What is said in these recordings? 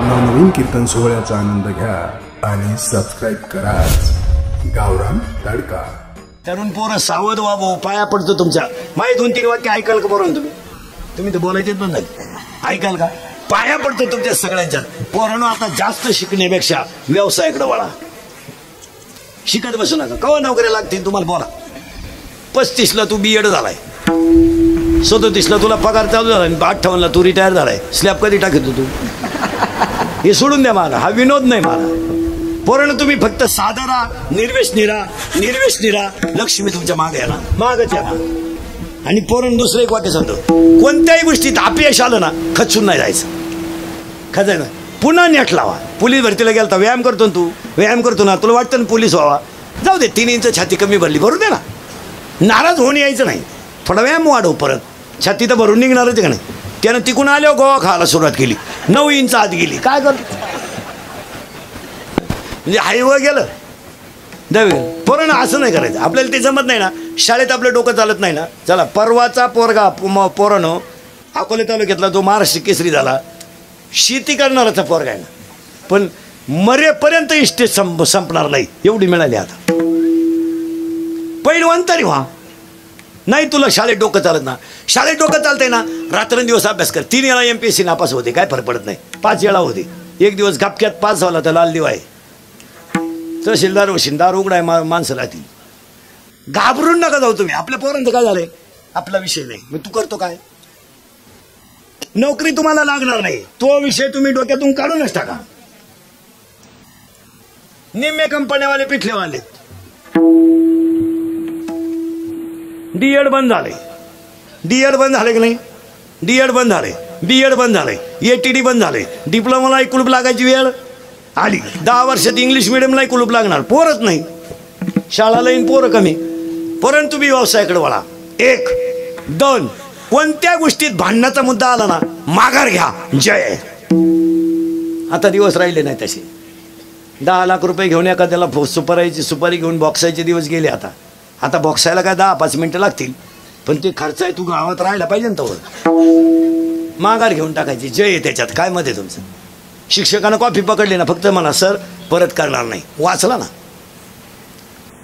नवनवीन कीर्तन सोहळ्याचा आनंद घ्या आणि सबस्क्राईब करा गावरान तडका। तरुण पोरं सावध व्हावं, पाया पडतो तुमच्या। माही 2-3 वाक्य ऐकाल का पोरांनो? तुम्ही तर बोलायचेच पण नाही, ऐकाल का? पाया पडतो तुमच्या सगळ्यांच्या। पोरांनो, आता जास्त शिकण्यापेक्षा व्यवसायाकडे वळा, शिकत बसू नका। केव्हा नोकऱ्या लागतील तुम्हाला बोला। 35 ला तू बीएड झालाय, 37 ला तुला पगार चालू झाला, 58 ला तू रिटायर झालाय। स्लॅब कधी टाकतो तू? हे सोडून द्या मला, हा विनोद नाही मला। पोरांनो, तुम्ही फक्त साधा राहा, निर्व्यसनी राहा, निर्व्यसनी राहा, लक्ष्मी तुमच्या मागे येणार, मागच येणार। आणि पोरांनो, दुसरं एक वाक्य सांगतो, कोणत्याही गोष्टीत अपयश आलं ना, खचून नाही जायचं, खचाय ना, पुन्हा नेट लावा। पोलीस भरतीला गेलता, व्यायाम करतो ना तू, व्यायाम करतो ना, तुला वाटतं ना पोलीस व्हावा, जाऊ दे, 3 इंच छाती कमी भरली, भरू दे ना, नाराज होऊन यायचं नाही, थोडा व्यायाम वाढव, परत छाती तर भरून निघणारच का नाही। त्यानं तिकून आल्यावर गोवा खायला सुरुवात केली, 9 इंच आत गेली, काय करतो म्हणजे हायवे गेलं दवे। पोरांनो, असं नाही करायचं, आपल्याला ते जमत नाही ना, शाळेत आपलं डोकं चालत नाही ना। चला, परवाचा पोरगा पोरांनो, अकोले तालुक्यातला जो महाराष्ट्र केसरी झाला, शेती करणाराचा पोरगा आहे ना, पण मरेपर्यंत इष्टे संपणार नाही एवढी मिळाली। आता पैलवान तरी व्हा, नाही तुला शाळेत डोकं चालत ना, शाळेत डोकं चालतंय ना, रात्रंदिवस अभ्यास कर। 3 वेळा MPSC नापास होते, काय फरक पडत नाही, 5 वेळा होते, एक दिवस गपक्यात पास झाला तर लाल दिवा आहे, तहसीलदार वशील, दार उघडाय माणसं राहतील। घाबरून नका जाऊ तुम्ही। आपल्या पोरांचं काय झालंय, आपला विषय नाही, मग तू करतो काय? नोकरी तुम्हाला लागणार नाही, तो विषय तुम्ही डोक्यातून काढूनच टाका। निम्मे कंपन्यावाले पिठलेवाले डीएड बंद झाले, डीएड बंद झाले की नाही, डीएड बंद झाले, बीएड बंद झाले, ATD बंद झाले, डिप्लोमाला कुलूप लागायची वेळ आली, 10 वर्षात इंग्लिश मिडियमला कुलूप लागणार, पोरच नाही, शाळाला येईन पोरं कमी। परंतु तुम्ही व्यवसायाकडे वळा। 1, 2, कोणत्या गोष्टीत भांडणाचा मुद्दा आला ना, माघार घ्या, जय। आता दिवस राहिले नाही तसे। 10 लाख रुपये घेऊन एखाद्याला सुपारी घेऊन बॉक्सायचे दिवस गेले। आता बॉक्सायला काय 10-5 मिनिटं लागतील, पण ते खर्च आहे, तू गावात राहायला पाहिजे ना, तोवर माघार घेऊन टाकायची, जय। त्याच्यात काय मत आहे तुमचं? शिक्षकानं कॉफी पकडली ना, फक्त म्हणा सर परत करणार नाही, वाचला ना,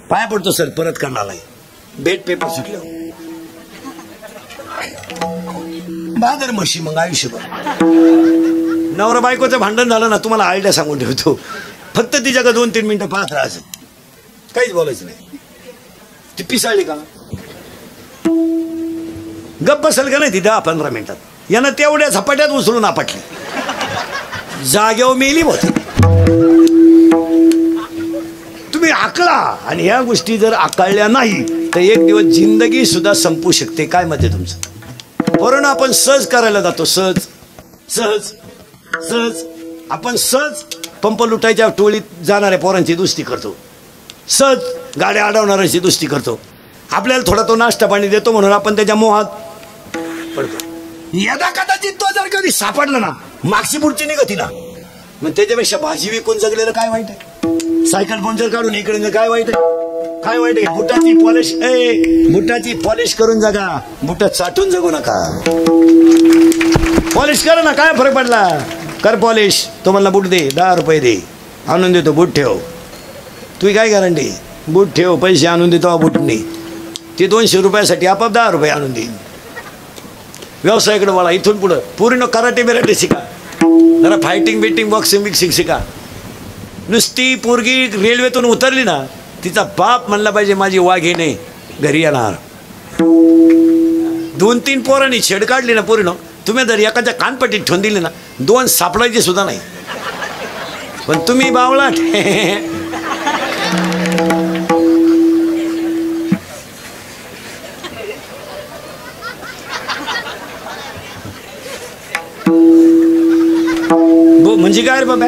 पाया पडतो सर परत करणार नाही, बेट पेपर सुटले, बादर म्हशी मग आयुष्यभर। नवरा बायकोचं भांडण झालं ना, तुम्हाला आयडिया सांगून ठेवतो, फक्त तिच्याकडे 2-3 मिनिटं पाहत राहायचं, काहीच बोलायचं नाही। ती पिसाळली का, गप्प बसेल का नाही ती 10-15 मिनिटात, यानं तेवढ्या झपाट्यात उचलून आपटली, जागेवर मेली होती। तुम्ही आकळा, आणि या गोष्टी जर आकळल्या नाही तर एक दिवस जिंदगी सुद्धा संपू शकते। काय मत आहे तुमचं? बरोबर, आपण सहज करायला जातो, सहज सहज सहज आपण सहज पंप लुटायच्या टोळीत जाणाऱ्या पोरांची दुस्ती करतो, सहज गाड्या अडवणाऱ्याची दुस्ती करतो। आपल्याला थोडा तो नाश्ता पाणी देतो म्हणून आपण त्याच्या मोहात पडतो। यदा कदाचित तो जर कधी सापडला ना, मागची पुढची निघती ना, मग त्याच्यापेक्षा भाजी विकून जगलेलं काय वाईट आहे? सायकल पंक्चर काढून इकडे काय वाईट आहे? काय वाईट आहे? बुटाची पॉलिश करून जगा, बुटात साठून जगू नका। पॉलिश करा ना, काय फरक पडला? कर पॉलिश, तो म्हणला बूट दे, 10 रुपये दे, आणून देतो, बूट ठेव। तुझी काय गॅरंटी? बूट ठेव, पैसे आणून देतो, बूट नाही, ते 200 रुपयासाठी आपाप 10 रुपये आणून देईन। व्यवसायाकडे वळा, इथून पुढं पूर्ण कराटे बिराटे शिका, जरा फायटिंग बिटिंग बॉक्सिंग बिक्सिंग शिका। नुसती पोरगी रेल्वेतून उतरली ना, तिचा बाप म्हणला पाहिजे माझी वाघिणी घरी येणार। 2-3 पोरांनी छेड काढली ना पोरीनं, तुम्ही जर एकाच्या कानपट्टीत ठेवून दिली ना, 2 सापडायची सुद्धा नाही। पण तुम्ही बावळाट, म्हणजे काय रे बाबा,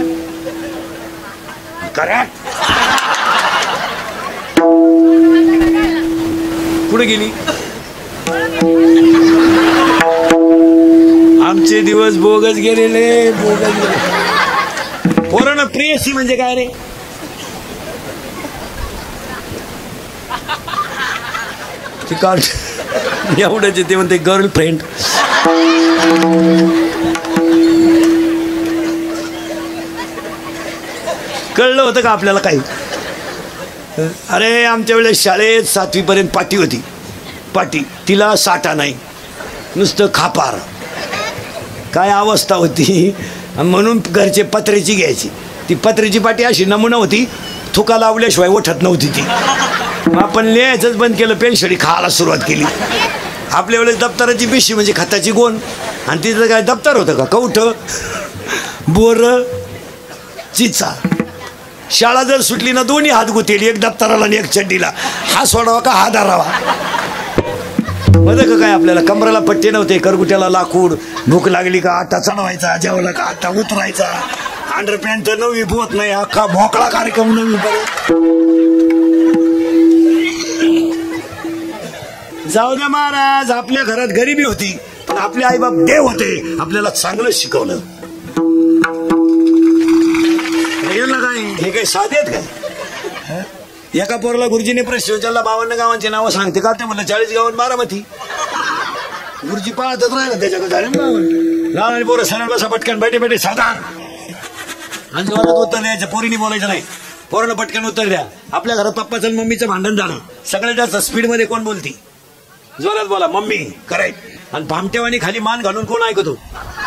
करा कुठे गेली? आमचे दिवस बोगस गेलेले, बोगस गेले। पोरांनो, प्रेयसी म्हणजे काय रे? ती कार्ड एवढंच ते म्हणते गर्लफ्रेंड। कळलं होतं का आपल्याला काही? अरे आमच्या वेळेस शाळेत 7वी पर्यंत पाटी होती. पाटी तिला साठा नाही, नुसतं खापार. काय अवस्था होती. म्हणून घरचे पत्र्याची घ्यायची. ती पत्र्याची पाटी अशी नमुना होती, थुका लावल्याशिवाय उठत नव्हती ती. आपण लिहायचंच बंद केलं, पेन्शडी खायला सुरुवात केली. आपल्या वेळेस दप्तराची पिशवी म्हणजे खताची गोण, आणि तिथं काय दप्तर होतं का? कवठं, बोर, चिचा. शाळा जर सुटली ना दोन्ही हात गुतेली, एक दप्तराला आणि एक चड्डीला. हा सोडावा का हा धरावा? मध्ये का काय आपल्याला कमराला पट्टे नव्हते, करगुट्याला लाकूड. भूक लागली का आटा चढवायचा, जेवला का आटा उतरायचा. अंडरपॅन्ट तर नवी बोत नाही, अख्खा भोकळा कार्यक्रम नवी. जाऊ द्या महाराज, आपल्या घरात गरिबी होती पण आपले आईबाप देव होते, आपल्याला चांगलं शिकवलं. काय हे काही साधे आहेत काय? एका पोराला गुरुजीने प्रश्न विचारला, 52 गावांची नावं सांगते का? ते म्हणलं 40 गावात बारामती. गुरुजी पाहतच राहिला त्याच्याकडे. झाले लहान आणि पोरं सरळ बसा, पटकन बैठे बैठे साधारण. आणि जोरात उत्तर द्यायचं, पोरीनी बोलायचं नाही. पोरानं पटकन उत्तर द्या. आपल्या घरात पप्पाचं आणि मम्मीचं भांडण झालं, सगळ्यात जास्त स्पीड मध्ये कोण बोलती? जोरात बोला मम्मी, करेक्ट. आणि भामटेवानी खाली मान घालून कोण ऐकतो?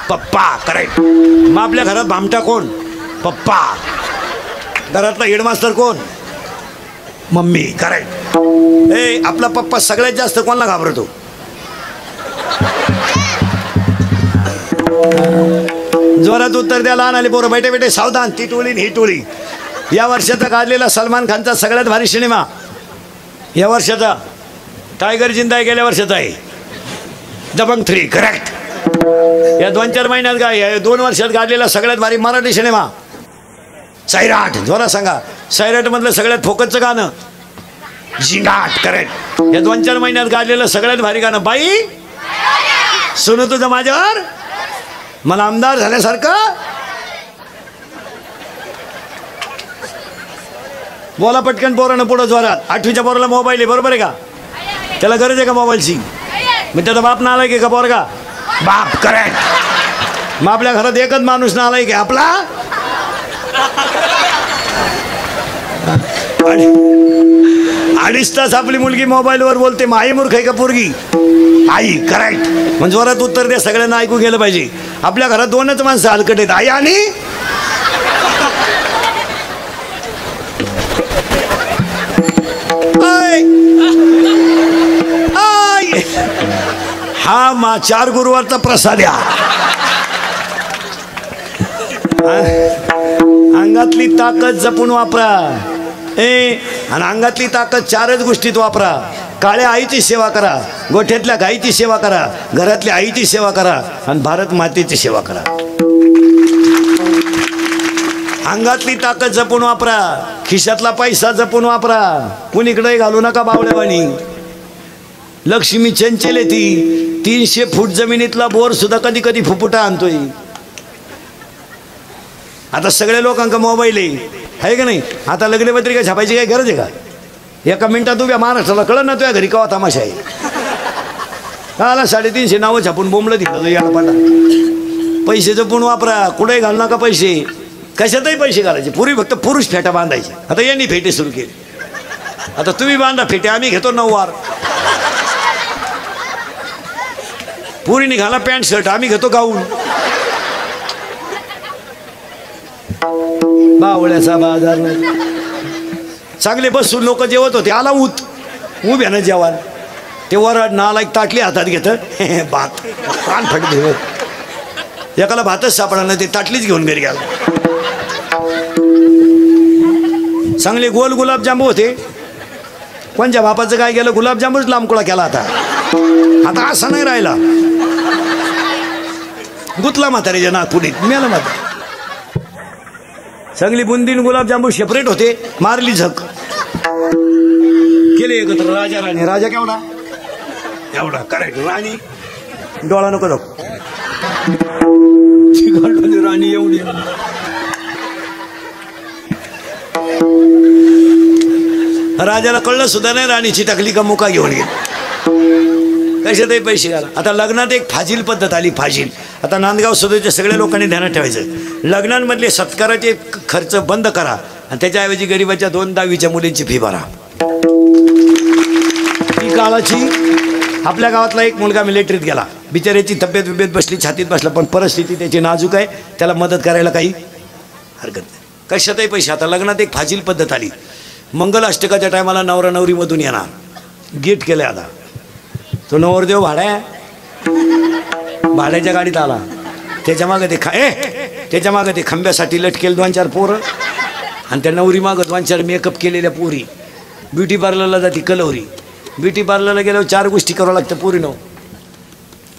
पप्पा, करेक्ट. मग आपल्या घरात भामटा कोण? पप्पा. घरातला हेडमास्टर कोण? Mummy, correct. आपला पप्पा सगळ्यात जास्त कोणाला घाबरतो? जोरात उत्तर द्या. लहान आले पोरं बैठे बैठे सावधान. ती टोळी ही टोळी. या वर्षाचा गाजलेला सलमान खानचा सगळ्यात भारी सिनेमा या वर्षाचा टायगर जिंदा आहे, गेल्या वर्षाचा आहे दबंग 3, करेक्ट. या 2-4 महिन्यात या 2 वर्षात गाजलेला सगळ्यात भारी मराठी सिनेमा सैराट. जोरा सांगा. सैराट मधलं सगळ्यात फोकसचं गाणं झिंगाट, करेक्ट. या 2-4 महिन्यात गाजलेलं सगळ्यात भारी गाणं बाई सुन तुझं माझ्यावर, मला आमदार झाल्यासारखं. बोला पटकन पोरानं पुढं जोरात. 8वीच्या पोराला मोबाईल आहे, बरोबर आहे का? त्याला गरज आहे का मोबाईलची? मग त्याचा बाप नालायक आहे का पोरगा? बाप, करेक्ट. मग आपल्या घरात एकच माणूस नालायक आहे, आपला. 2.5 तास आपली मुलगी मोबाईलवर बोलते. मग आई मूर्ख आहे का पोरगी? आई, करेक्ट. म्हणजे जोरात उत्तर द्या, सगळ्यांना ऐकू गेलं पाहिजे. आपल्या घरात 2च माणसं हलकट आहेत, आई आणि हा 4 गुरुवारचा प्रसाद या. अंगातली ताकद जपून वापरा. आणि अंगातली ताकद 4च गोष्टीत वापरा. काळ्या आईची सेवा करा, गोठ्यातल्या गाईची सेवा करा, घरातल्या आईची सेवा करा, आणि भारत मातेची सेवा करा. अंगातली ताकद जपून वापरा, खिशातला पैसा जपून वापरा. कुणीकडे घालू नका बावळेवाणी. लक्ष्मी चंचल आहे ती. 300 फूट जमिनीतला बोर सुद्धा कधी कधी फुफुटा आणतोय. आता सगळ्या लोकांका मोबाईल आहे का नाही? आता लग्नपत्रिका छापायची काही गरज आहे का? एका मिनिटात उभ्या महाराष्ट्राला कळलं ना तुझ्या घरी कवा तमाशा आहे. आला 350 नावं छापून बोंबलं दिलं याला पाटा. पैसे जपून वापरा, कुठेही घालू नका पैसे. कशातही पैसे घालायचे. पूर्वी फक्त पुरुष फेटा बांधायचे, आता यांनी फेटे सुरू केले. आता तुम्ही बांधा फेटे, आम्ही घेतो 9 वार. पुरी घाला पॅन्ट शर्ट, आम्ही घेतो गाऊन. बावळ्याचा बाजार नाही. चांगले बसून लोक जेवत होते, आला ऊत उभ्यानं जेवण. ते वरड नालायक ताटली हातात घेत भात कान फट घेत. एकाला भातच सापडा नाही, ते ताटलीच घेऊन घरी गेला. चांगले गोल गुलाबजांबू होते. कोणत्या बापाचं काय गेलं, गुलाबजांबूच लांबकुळा केला. आता असं नाही राहिला. गुतला म्हातारीच्या नागपुडीत मेला म्हातारी. सगळी बुंदीन गुलाबजांबू सेपरेट होते. मारली झक केले एकत्र. राजा राणी. राजा केवढा? एवढा, करेक्ट. राणी डोळा नको जाऊ. राणी एवढी. राजाला कळलं सुद्धा नाही. राणीची टाकली का मुका घेऊन गेली. कशातही पैसे घाला. आता लग्नात एक फाजील पद्धत आली. फाजील. आता नांदगाव सदोच्या सगळ्या लोकांनी ध्यानात ठेवायचं. लग्नांमधले सत्काराचे खर्च बंद करा. आणि त्याच्याऐवजी गरिबाच्या 2 10वीच्या मुलींची फी भरा. ती काळाची. आपल्या गावातला एक मुलगा मिलिटरीत गेला, बिचाऱ्याची तब्येत बसली, छातीत बसला, पण परिस्थिती त्याची नाजूक आहे, त्याला मदत करायला काही हरकत नाही. कशातही पैसे. आता लग्नात एक फाजील पद्धत आली, मंगल अष्टकाच्या टायमाला नवरा नवरीमधून येणार, गिफ्ट केलं. आता तो नवरदेव भाड्याच्या गाडीत आला, त्याच्या मागं ते खंब्यासाठी लटकेल 2-4 पोरं, आणि त्या नवरी मागं 2-4 मेकअप केलेल्या पोरी. ब्युटी पार्लरला जाते कलवरी. ब्युटी पार्लरला गेल्यावर 4 गोष्टी करावं लागतं पोरीनं.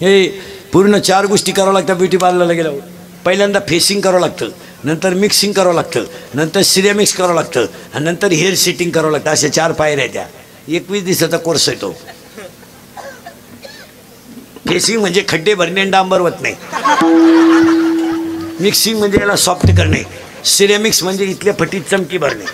हे पूर्ण 4 गोष्टी करावं लागतात ब्युटी पार्लरला गेल्यावर. पहिल्यांदा फेसिंग करावं लागतं, नंतर मिक्सिंग करावं लागतं, नंतर सिरेमिक्स करावं लागतं, आणि नंतर हेअर सेटिंग करावं लागतं. अशा 4 पायऱ्या त्या. 21 दिवसाचा कोर्स आहे तो. फेसिंग म्हणजे खड्डे भरणे आणि डांबर होत नाही. मिक्सिंग म्हणजे याला सॉफ्ट करणे. सिरेमिक्स म्हणजे इथल्या फटीत चमकी भरणे.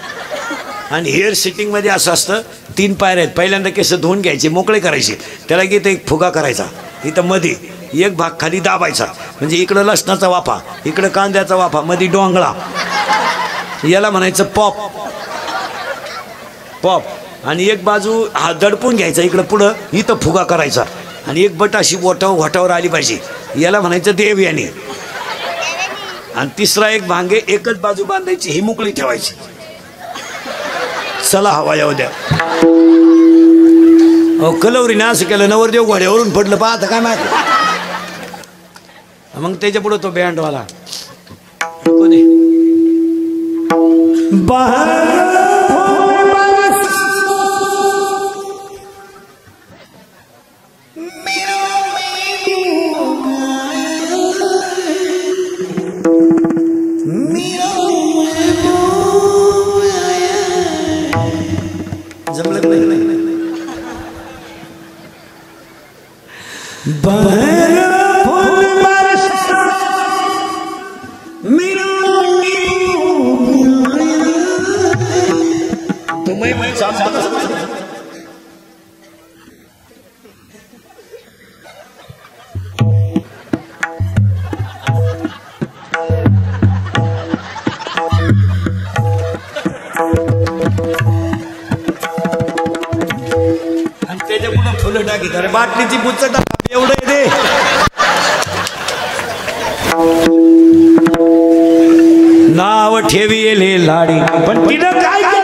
आणि हेअर सेटिंगमध्ये असं असतं, 3 पायऱ्या आहेत. पहिल्यांदा केस धुवून घ्यायचे, मोकळे करायचे, त्याला इथं एक फुगा करायचा, इथं मध्ये एक भाग खाली दाबायचा, म्हणजे इकडं लसणाचा वाफा, इकडं कांद्याचा वाफा, मध्ये डोंगळा. याला म्हणायचं पॉप. आणि एक बाजू हा दडपून घ्यायचा, इकडं पुढं इथं फुगा करायचा, आणि एक बट अशी वोटावर आली पाहिजे, याला म्हणायचं देवयानी. आणि तिसरा एक भांगे एकच बाजू बांधायची, ही मोकळी ठेवायची. चला हवा येऊ द्या. कलवरीने असं केलं, नवरदेव घोड्यावरून पडलं, पाहता काय माहिती. मग त्याच्या पुढं तो बँडवाला कोणी जमलं नाही. त्याच्या पुढे फुलं टाकी, अरे बाटलीची पुच्च टाक, एवढं दे. नाव ठेवीले लाडी, पण तिनं काय केलं.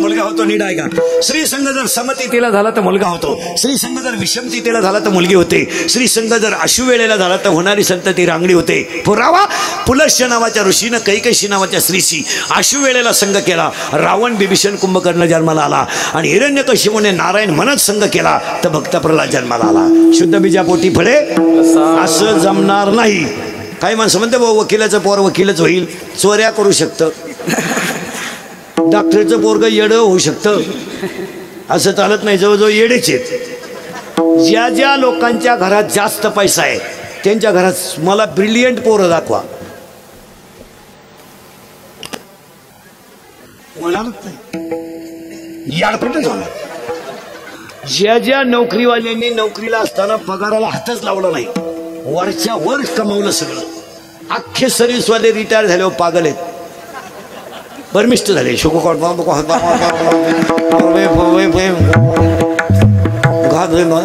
मुलगा होतो. नीट आहे का? श्रीसंग जर समतितीला झाला तर मुलगा होतो. श्रीसंग जर विषमतितीला झाला तर मुलगी होते. श्रीसंग जर अशुवेळेला झाला तर होणारी संतती रांगडी होते. पुरावा पुलश्य नावाच्या ऋषीनं कैकशी नावाच्या स्त्रीशी अशुवेळेला संग केला. रावण बिभीषण कुंभकर्ण जन्माला आला आणि हिरण्यकशिपूने नारायण म्हणत संग केला तर भक्त प्रल्हाद जन्माला आला. शुद्ध बीजापोटी फळे असं जमणार नाही. काही माणसं म्हणते भाऊ वकिलाचं पोर वकीलच होईल, चोऱ्या करू शकतं, डॉक्टरचं पोरग येडं होऊ शकतं, असं चालत नाही. जवळजवळ येडेच आहेत. ज्या ज्या लोकांच्या घरात जास्त पैसा आहे त्यांच्या घरात मला ब्रिलियंट पोरं दाखवा. याडपटच होणार. ज्या ज्या नोकरीवाल्यांनी नोकरीला असताना पगाराला हातच लावला नाही, वरच्या वर कमावलं सगळं, अख्खे सर्व्हिसवाले रिटायर झाल्यावर पागल आहेत, बर्मिष्ट झाले.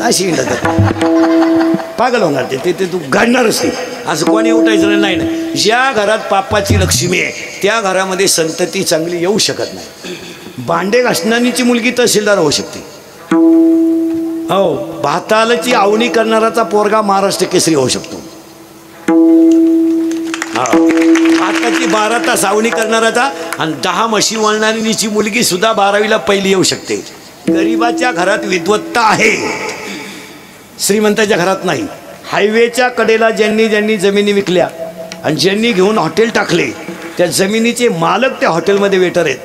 अशी पागल होणार ते तू गाडणारच नाही. असं कोणी उठायचं नाही ना. ज्या घरात पापाची लक्ष्मी आहे त्या घरामध्ये संतती चांगली येऊ शकत नाही. भांडे घासणारीची मुलगी तहसीलदार होऊ शकते. हो, भातालाची आवणी करणाराचा पोरगा महाराष्ट्र केसरी होऊ शकतो. भाताची 12 तास आवणी करणाराचा आणि 10 म्हशी वळणारीची मुलगी सुद्धा 12वीला पहिली येऊ शकते. गरीबाच्या घरात विद्वत्ता आहे, श्रीमंताच्या घरात नाही. हायवेच्या कडेला ज्यांनी ज्यांनी जमिनी विकल्या आणि ज्यांनी घेऊन हॉटेल टाकले त्या जमिनीचे मालक त्या हॉटेलमध्ये वेटर आहेत.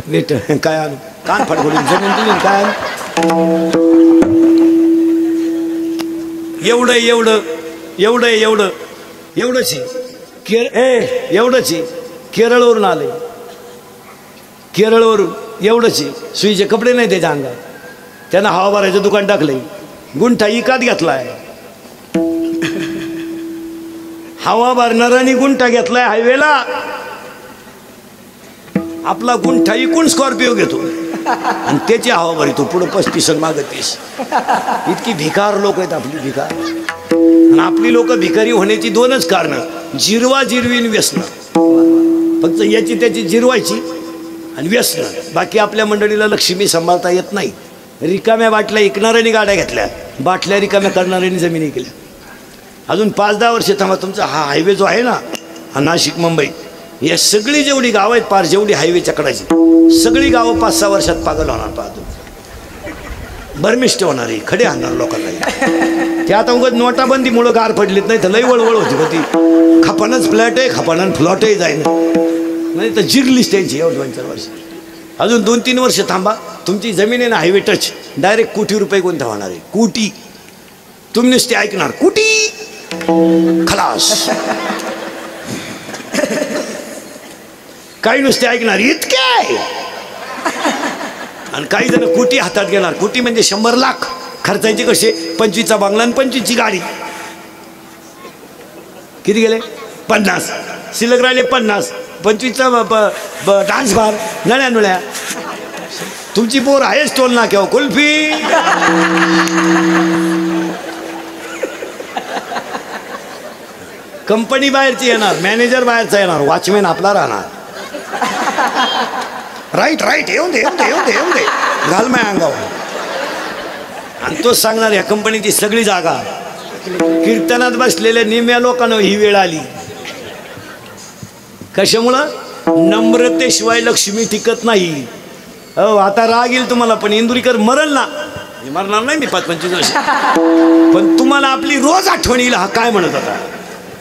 वेटर काय आणू, कान फडफडून जमीन दिली काय आणू. एवढं एवढं एवढं एवढं एवढंच एवढंच केरळवरून आले, केरळवरून एवढंच. सुईचे कपडे नाही त्याच्या अंगात, त्यांना हवा भरायचं दुकान टाकले, गुंठा इकात घेतलाय. हवा भरणाऱ्यांनी गुंठा घेतलाय हायवेला. आपला गुंठा इकून स्कॉर्पिओ घेतो आणि त्याची हवा भरतो, पुढं 35 आणि मागं 30. इतकी भिकार लोक आहेत आपली, भिकार. आणि आपली लोक भिकारी होण्याची 2च कारणं, जिरवा जिरवीन व्यसन. फक्त याची त्याची जिरवायची आणि व्यसन. बाकी आपल्या मंडळीला लक्ष्मी सांभाळता येत नाही. रिकाम्या बाटल्या ऐकणाऱ्यांनी गाड्या घेतल्या, बाटल्या रिकाम्या करणाऱ्यांनी जमिनी केल्या. अजून 5-10 वर्ष थांबा, तुमचा हा हायवे जो आहे ना, हा नाशिक मुंबई, या सगळी जेवढी गावं आहेत पार, जेवढी हायवेच्या कडाची सगळी गावं 5-6 वर्षात पागल होणार. पाहतो बर्मिष्ट होणारी, खडे आणणार लोकांना. ते आता उगाच नोटाबंदीमुळं गार पडलीत, नाही तर लई वळवळ होती होती. खपानच फ्लॅट आहे, खपानच फ्लॉटही जाईन, नाही तर जिरलीच त्यांची. 2-4 वर्ष, अजून 2-3 वर्ष थांबा, तुमची जमीन आहे ना हायवे टच, डायरेक्ट कोटी रुपये कोणता होणार आहे. कोटी. तुम्ही नुसते ऐकणार कोटी खलास, काही नुसते ऐकणार इतके. आणि काही जण कोटी हातात घेणार. कोटी म्हणजे 100 लाख खर्चायचे. कसे? 25चा बांगला आणि 25ची गाडी. किती गेले? 50. शिल्लक राहिले 50. 25चा डान्स बार, नळ्या नुळ्या. तुमची पोर आहे स्टोल ना किंवा कुल्फी. कंपनी बाहेरची येणार, मॅनेजर बाहेरचा येणार, वॉचमॅन आपला राहणार. राईट राईट, येऊन दे येऊन दे येऊन दे येऊन दे, घाल माझ्या अंगावर. आणि तोच सांगणार या कंपनीची सगळी जागा. कीर्तनात बसलेल्या निम्या लोकांना ही वेळ आली. कशामुळं? नम्रतेशिवाय लक्ष्मी टिकत नाही. हो, आता राग येईल तुम्हाला, पण इंदुरीकर मरल ना. मरणार नाही मी 5-25 वर्ष, पण तुम्हाला आपली रोज आठवण येईल. हा काय म्हणत होता.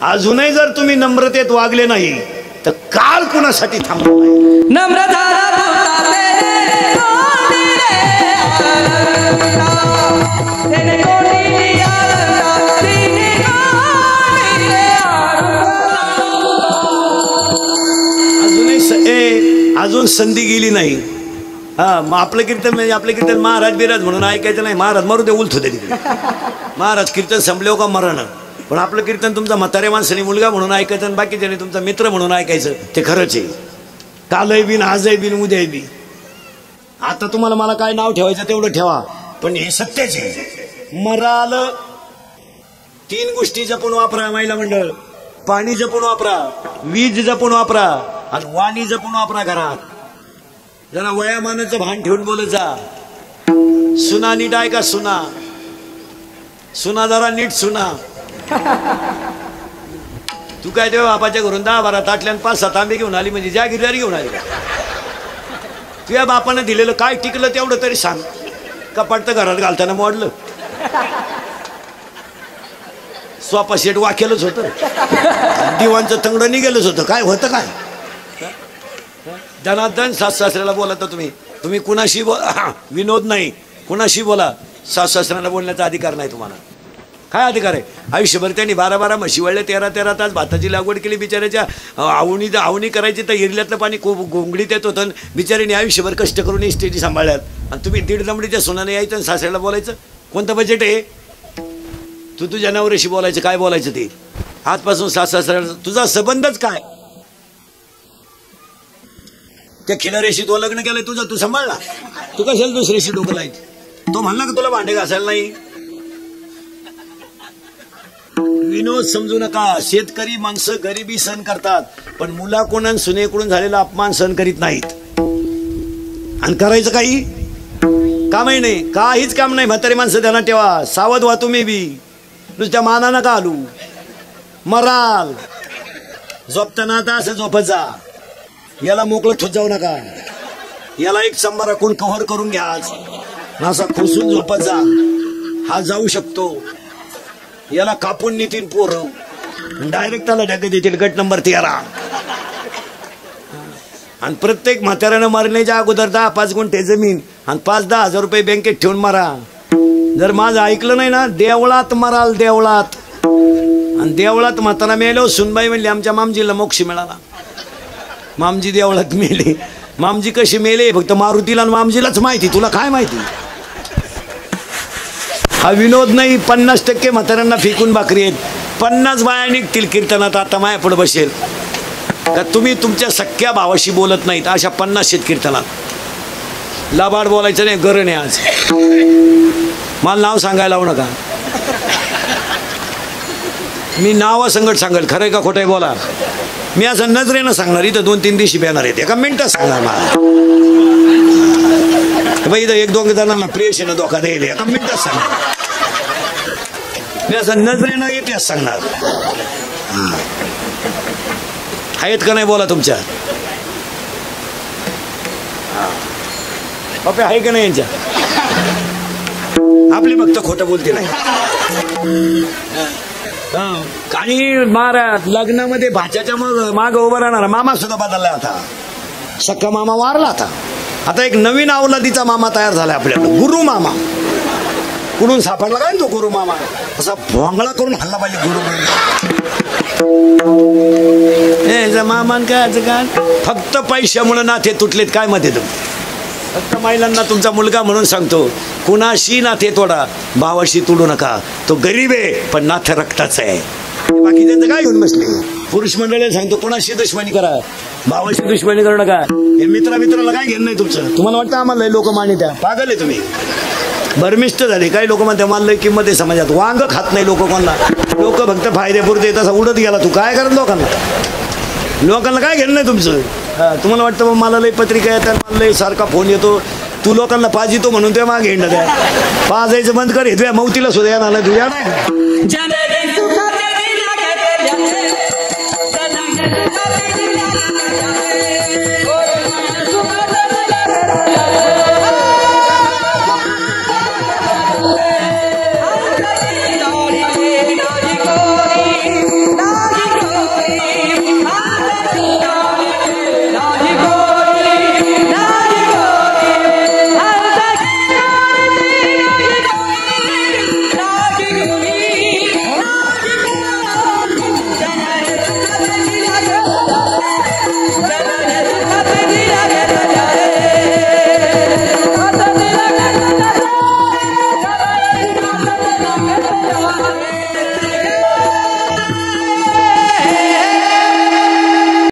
अजूनही जर तुम्ही नम्रतेत वागले नाही तर काल कुणासाठी थांबणार नाही. अजून संधी गेली नाही. हा, मग आपलं कीर्तन म्हणजे आपलं कीर्तन महाराज बिराज म्हणून ऐकायचं नाही. महाराज मरू दे, उलथू दे तिकडे. महाराज कीर्तन संपले का मरण. पण आपलं कीर्तन तुमचा म्हाताऱ्या माणसाने मुलगा म्हणून ऐकायचं आणि बाकीच्याने तुमचा मित्र म्हणून ऐकायचं. ते खरंच आहे. कालही बिन, आजही बिन, उद्याही बी. आता तुम्हाला मला काय नाव ठेवायचं तेवढं ठेवा, पण हे सत्यच आहे. मराल 3 गोष्टी जपून वापरा महिला मंडळ. पाणी जपून वापरा, वीज जपून वापरा आणि वाणी जपून वापरा. घरात जरा वयामानाचं भान ठेवून बोलत जा. सुना नीट आहे का? सुना सुना जरा नीट सुना. तू काय तेव्हा बापाच्या घरून 10-12 ताटल्यान 5-7 आंबे घेऊन आली म्हणजे जागिरदारी घेऊन आली. तुझ्या बापानं दिलेलं काय टिकलं तेवढं तरी सांग. कपाट तर घरात घालताना मोडलं. सोफा सेट वाकेलच होतं, दिवाणचं तंगडं निघेलच होतं. काय होतं काय? धनाधन सासू-सासऱ्याला बोलता तुम्ही कुणाशी बोला. विनोद नाही, कुणाशी बोला. सासू-सासऱ्याला बोलण्याचा अधिकार नाही तुम्हाला. काय अधिकार आहे? आयुष्यभर त्यांनी 12-12 म्हशी वळले, 13-13 तास भाताची लागवड केली. बिचाऱ्याच्या आवणी करायची तर एरियातलं पाणी गोंगडीत येत होतं. बिचाऱ्याने आयुष्यभर कष्ट करून इस्टेटी सांभाळल्यात आणि तुम्ही 1.5 दमडीच्या सोनाने यायचं आणि सासऱ्याला बोलायचं. कोणतं बजेट आहे? तू तुझ्या नवऱ्याशी बोलायचं. काय बोलायचं ते? आजपासून सासऱ्याला तुझा संबंधच काय? त्या खिलाऱ्याशी तो लग्न केलंय तुझं, तू सांभाळला. तू कशाला दुसऱ्याशी डोकं लायचं? तो म्हणला का तुला भांडे घासायला नाही? विनोद समजू नका. शेतकरी माणसं गरिबी सहन करतात, पण मुलाकडून सुनेकडून झालेला अपमान सहन करीत नाहीत. आणि करायचं काही कामही नाही, काहीच काम नाही. म्हातारी माणसं ध्यानात ठेवा. सावध व्हा तुम्ही बी. नुसत्या मानानं का आलू मराल. झोपताना आता असं झोपत जा. याला मोकळं ठोत जाऊ नका. याला एक संभा राखून कव्हर करून घ्या. असा खुसून झोपत जा. हा जाऊ शकतो. याला कापून नेतील पोरं, डायरेक्ट त्याला ढकलत देतील. गट नंबर 13. आणि प्रत्येक म्हाताऱ्यानं मरण्याच्या अगोदर 10-5 गुंठे जमीन आणि 5-10 हजार रुपये बँकेत ठेवून मारा. जर माझं ऐकलं नाही ना, देवळात मराल. देवळात. आणि देवळात म्हातारा मेलो. सुनबाई म्हणली आमच्या मामजीला मोक्ष मिळाला. मामजी देवळात मेले. मामजी कशी मेले फक्त मारुतीला आणि मामजीलाच माहिती. तुला काय माहिती? हा विनोद नाही. 50% म्हाताऱ्यांना फेकून भाकरी आहेत. 50 बाया निघतील कीर्तनात. आता माया पुढे बसेल का तुम्ही तुमच्या सख्या भावाशी बोलत नाहीत. अशा 50 कीर्तनात लाबाड बोलायचं नाही. गरज आहे आज. मला नाव सांगायला लावू नका. मी नावासंगत सांगेल. खरं आहे का खोटं आहे बोला. मी असं नजरेनं सांगणार. इथं 2-3 दिवशी बॅनर आहेत. एका मिनिटात सांगणार मला. बाई इथं 1-2 जणांना प्रेयसीनं धोका द्यायला एका मिनिटात सांगणार. मी असं नजरेनं इतिहास सांगणार. आहेत का नाही बोला तुमच्या? पप्पे आहे का नाही यांच्या? आपली फक्त खोटं बोलते नाही. आणि महाराज लग्नामध्ये भाच्याच्या माग उभा राहणारा मामा सुद्धा बदलला होता. सक्का मामा वारला होता. आता एक नवीन अवलादीचा मामा तयार झालाय आपल्याकडे. गुरु मामा. कुठून सापडला काय तो गुरु मामा? असा भोंगळा करून हल्ला पाहिजे गुरु मामान. काय फक्त पैशामुळे नाते तुटलेत. काय मते तुम्ही? फक्त महिलांना तुमचा मुलगा म्हणून सांगतो, कुणाशी नाते तोडा, भावाशी तोडू नका. तो गरीब आहे पण नातं रक्ताचं आहे. बाकी त्यांचं काय घेऊन बसले? पुरुष मंडळाला सांगतो कुणाशी दुश्मनी करा, भावाशी दुश्मनी करू नका. हे मित्राला काय घेणं नाही तुमचं? तुम्हाला वाटतं आम्हाला लोक मानित्या? पागल आहे तुम्ही. भरमिष्ट झाले. काही लोक म्हणते मला लय किंमत आहे समाजात. वांग खात नाही लोक कोणाला. लोक फक्त फायद्यापुरते तसा उडत गेला. तू काय करत लोकांना काय घेणं नाही तुमचं? तुम्हाला वाटतं मला लय पत्रिका येतात, मला लय सारखा फोन येतो, तू लोकांना पाजितो म्हणून ते मागे हिंडत आहे. पाजायचं बंद कर. हे तुझ्या मौतीला सुद्धा येणार नाही. तुझ्या नाही